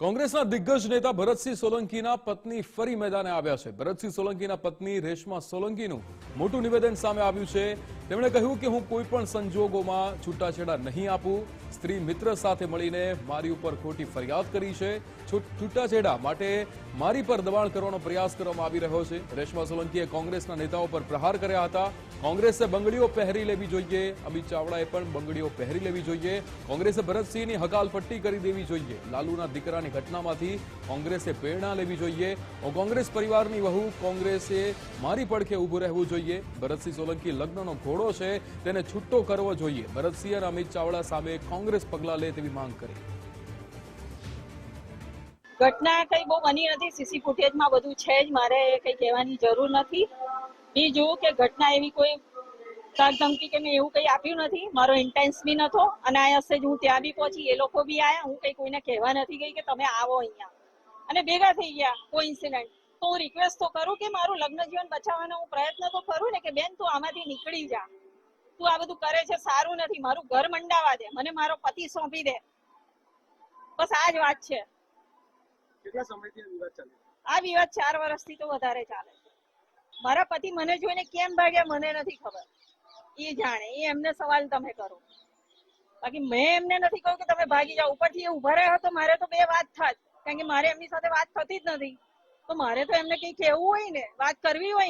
કોંગ્રેસના દિગ્ગજ નેતા ભરતસિંહ સોલંકીના પત્ની ફરી મેદાને આવ્યા છે। ભરતસિંહ સોલંકીના પત્ની રેશમા સોલંકીનું મોટું નિવેદન સામે આવ્યું છે। તેમણે કહ્યું કે હું કોઈ પણ સંજોગોમાં છૂટાછેડા નહીં આપું। સ્ત્રી મિત્ર સાથે મળીને મારી ઉપર ખોટી ફરિયાદ કરી છે। છૂટાછેડા માટે મારી પર દબાણ કરવાનો પ્રયાસ કરવામાં આવી રહ્યો છે। રેશમા સોલંકીએ કોંગ્રેસના નેતાઓ પર પ્રહાર કર્યા હતા। કોંગ્રેસે બંગડીઓ પહેરી લેવી જોઈએ, અમિત ચાવડાએ પણ બંગડીઓ પહેરી લેવી જોઈએ। કોંગ્રેસે ભરતસિંહની હકાલપટ્ટી કરી દેવી જોઈએ। લાલુના દીકરાની ઘટનામાંથી કોંગ્રેસે પ્રેરણા લેવી જોઈએ। કોંગ્રેસ પરિવારની વહુ કોંગ્રેસે મારી પડખે ઊભું રહેવું જોઈએ। ભરતસિંહ સોલંકી લગ્નનો ઘોડો છે, તેને છૂટો કરવો જોઈએ। ભરતસિંહ અને અમિત ચાવડા સામે કોંગ્રેસ પગલાં લે તેવી માંગ કરી। ઘટના કઈ બહુ બની નથી, સીસી ફૂટેજમાં બધું છે જ, મારે કઈ કહેવાની જરૂર નથી। બીજું કે ઘટના એવી કોઈ તાક ધમકી કે મેં એવું કઈ આપ્યું નથી, મારો ઇન્ટેન્સ બી નતો। અને આ હશે જ હું ત્યાં બી પહોંચી, એ લોકો બી આયા, હું કઈ કોઈને કહેવા નથી ગઈ કે તમે આવો અહીંયા અને ભેગા થઈ ગયા કોઇન્સિડન્ટ। તો હું રિક્વેસ્ટ તો કરું કે મારું લગ્ન જીવન બચાવવાનો હું પ્રયત્ન તો કરું ને, કે બેન તું આમાંથી નીકળી જા, તું આ બધું કરે છે સારું નથી, મારું ઘર મંડાવા દે, મને મારો પતિ સોંપી દે, બસ આ જ વાત છે। કેટલા સમયથી આ વિવાદ ચાલે છે? આ વિવાદ 4 વર્ષથી તો વધારે ચાલે છે। મારા પતિ મને જોઈને કેમ ભાગ્યા મને નથી ખબર, એ જાણે, એ એમને સવાલ તમે કરો, બાકી મેં એમને નથી કહ્યું કે તમે ભાગી જાઓ। ઉપરથી એ ઉભા રહ્યા તો મારે તો બે વાત થાત, કારણ કે મારે એમની સાથે વાત થતી જ નથી, તો મારે તો એમને કઈ કહેવું હોય ને, વાત કરવી હોય